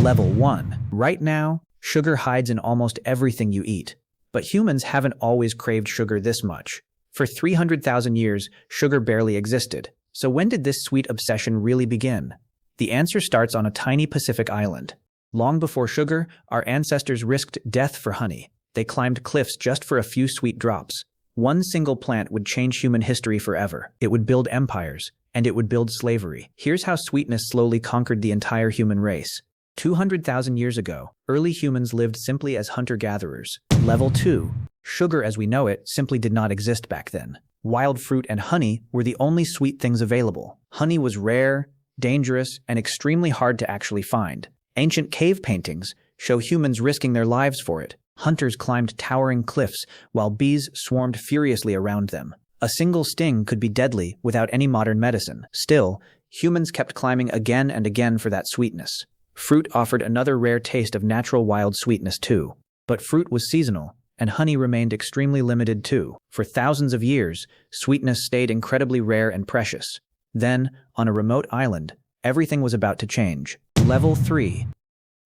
Level 1. Right now, sugar hides in almost everything you eat. But humans haven't always craved sugar this much. For 300,000 years, sugar barely existed. So when did this sweet obsession really begin? The answer starts on a tiny Pacific island. Long before sugar, our ancestors risked death for honey. They climbed cliffs just for a few sweet drops. One single plant would change human history forever. It would build empires, and it would build slavery. Here's how sweetness slowly conquered the entire human race. 200,000 years ago, early humans lived simply as hunter-gatherers. Level 2. Sugar as we know it simply did not exist back then. Wild fruit and honey were the only sweet things available. Honey was rare, dangerous, and extremely hard to actually find. Ancient cave paintings show humans risking their lives for it. Hunters climbed towering cliffs while bees swarmed furiously around them. A single sting could be deadly without any modern medicine. Still, humans kept climbing again and again for that sweetness. Fruit offered another rare taste of natural wild sweetness too. But fruit was seasonal, and honey remained extremely limited too. For thousands of years, sweetness stayed incredibly rare and precious. Then, on a remote island, everything was about to change. Level 3.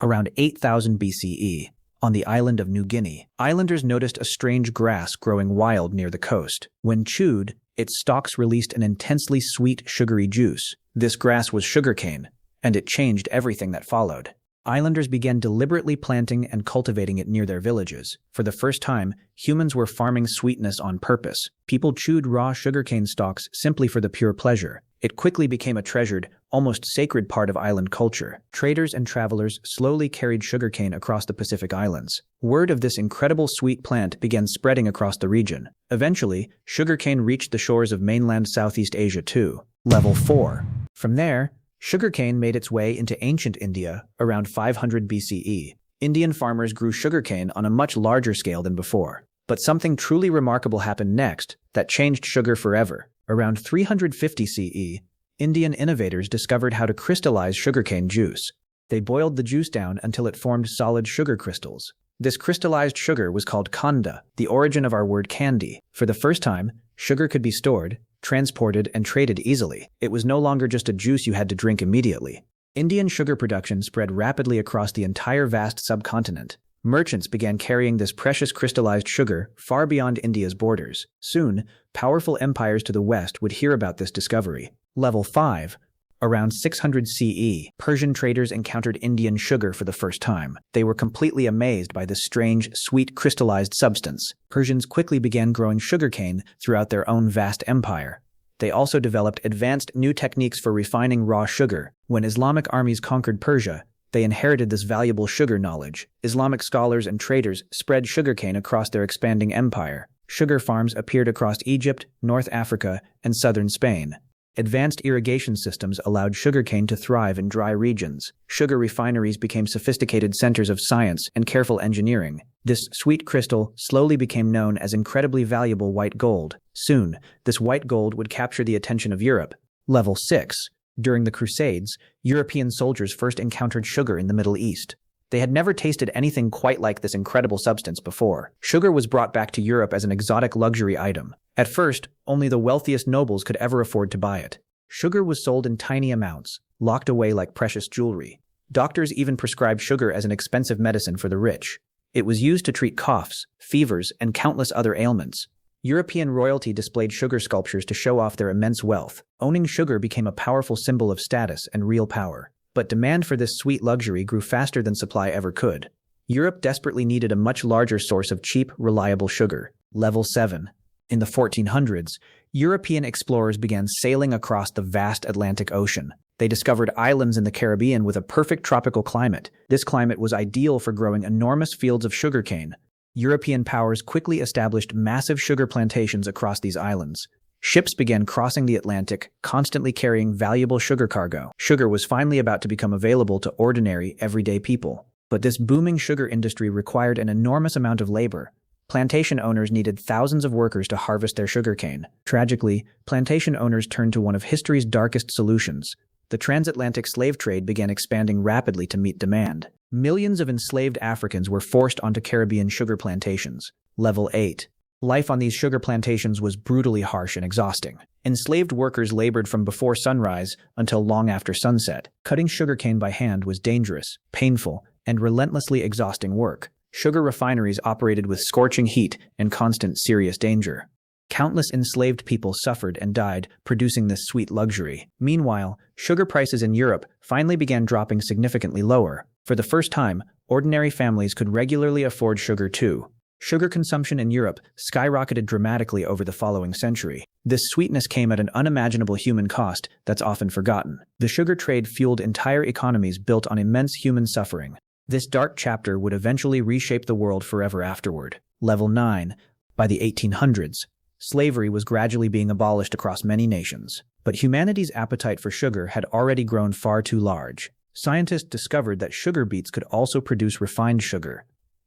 Around 8000 BCE, on the island of New Guinea, islanders noticed a strange grass growing wild near the coast. When chewed, its stalks released an intensely sweet, sugary juice. This grass was sugarcane, and it changed everything that followed. Islanders began deliberately planting and cultivating it near their villages. For the first time, humans were farming sweetness on purpose. People chewed raw sugarcane stalks simply for the pure pleasure. It quickly became a treasured, almost sacred part of island culture. Traders and travelers slowly carried sugarcane across the Pacific Islands. Word of this incredible sweet plant began spreading across the region. Eventually, sugarcane reached the shores of mainland Southeast Asia too. Level 4. From there, sugarcane made its way into ancient India around 500 BCE. Indian farmers grew sugarcane on a much larger scale than before. But something truly remarkable happened next that changed sugar forever. Around 350 CE, Indian innovators discovered how to crystallize sugarcane juice. They boiled the juice down until it formed solid sugar crystals. This crystallized sugar was called khanda, the origin of our word candy. For the first time, sugar could be stored, transported, and traded easily. It was no longer just a juice you had to drink immediately. Indian sugar production spread rapidly across the entire vast subcontinent. Merchants began carrying this precious crystallized sugar far beyond India's borders. Soon, powerful empires to the west would hear about this discovery. Level 5. Around 600 CE, Persian traders encountered Indian sugar for the first time. They were completely amazed by this strange, sweet, crystallized substance. Persians quickly began growing sugarcane throughout their own vast empire. They also developed advanced new techniques for refining raw sugar. When Islamic armies conquered Persia, they inherited this valuable sugar knowledge. Islamic scholars and traders spread sugarcane across their expanding empire. Sugar farms appeared across Egypt, North Africa, and southern Spain. Advanced irrigation systems allowed sugarcane to thrive in dry regions. Sugar refineries became sophisticated centers of science and careful engineering. This sweet crystal slowly became known as incredibly valuable white gold. Soon, this white gold would capture the attention of Europe. Level 6. During the Crusades, European soldiers first encountered sugar in the Middle East. They had never tasted anything quite like this incredible substance before. Sugar was brought back to Europe as an exotic luxury item. At first, only the wealthiest nobles could ever afford to buy it. Sugar was sold in tiny amounts, locked away like precious jewelry. Doctors even prescribed sugar as an expensive medicine for the rich. It was used to treat coughs, fevers, and countless other ailments. European royalty displayed sugar sculptures to show off their immense wealth. Owning sugar became a powerful symbol of status and real power. But demand for this sweet luxury grew faster than supply ever could. Europe desperately needed a much larger source of cheap, reliable sugar. Level 7. In the 1400s, European explorers began sailing across the vast Atlantic Ocean. They discovered islands in the Caribbean with a perfect tropical climate. This climate was ideal for growing enormous fields of sugarcane. European powers quickly established massive sugar plantations across these islands. Ships began crossing the Atlantic, constantly carrying valuable sugar cargo. Sugar was finally about to become available to ordinary, everyday people. But this booming sugar industry required an enormous amount of labor. Plantation owners needed thousands of workers to harvest their sugarcane. Tragically, plantation owners turned to one of history's darkest solutions. The transatlantic slave trade began expanding rapidly to meet demand. Millions of enslaved Africans were forced onto Caribbean sugar plantations. Level 8. Life on these sugar plantations was brutally harsh and exhausting. Enslaved workers labored from before sunrise until long after sunset. Cutting sugarcane by hand was dangerous, painful, and relentlessly exhausting work. Sugar refineries operated with scorching heat and constant serious danger. Countless enslaved people suffered and died, producing this sweet luxury. Meanwhile, sugar prices in Europe finally began dropping significantly lower. For the first time, ordinary families could regularly afford sugar too. Sugar consumption in Europe skyrocketed dramatically over the following century. This sweetness came at an unimaginable human cost that's often forgotten. The sugar trade fueled entire economies built on immense human suffering. This dark chapter would eventually reshape the world forever afterward. Level 9. By the 1800s, slavery was gradually being abolished across many nations. But humanity's appetite for sugar had already grown far too large. Scientists discovered that sugar beets could also produce refined sugar.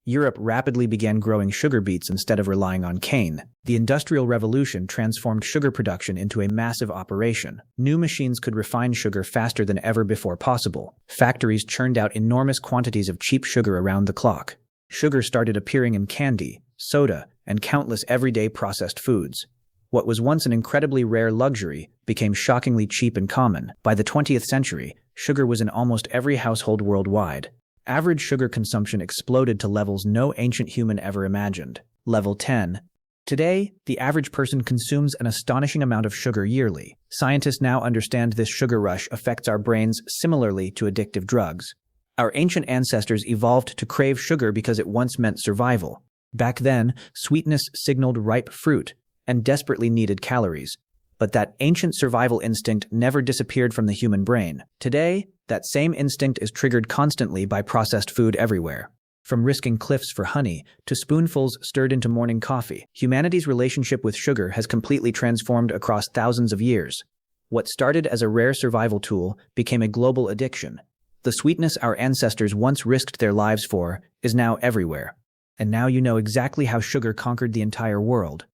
Europe rapidly began growing sugar beets instead of relying on cane. The Industrial Revolution transformed sugar production into a massive operation. New machines could refine sugar faster than ever before possible. Factories churned out enormous quantities of cheap sugar around the clock. Sugar started appearing in candy, soda, and countless everyday processed foods. What was once an incredibly rare luxury became shockingly cheap and common. By the 20th century, sugar was in almost every household worldwide. Average sugar consumption exploded to levels no ancient human ever imagined. Level 10. Today, the average person consumes an astonishing amount of sugar yearly. Scientists now understand this sugar rush affects our brains similarly to addictive drugs. Our ancient ancestors evolved to crave sugar because it once meant survival. Back then, sweetness signaled ripe fruit and desperately needed calories. But that ancient survival instinct never disappeared from the human brain. Today, that same instinct is triggered constantly by processed food everywhere. From risking cliffs for honey to spoonfuls stirred into morning coffee, humanity's relationship with sugar has completely transformed across thousands of years. What started as a rare survival tool became a global addiction. The sweetness our ancestors once risked their lives for is now everywhere. And now you know exactly how sugar conquered the entire world.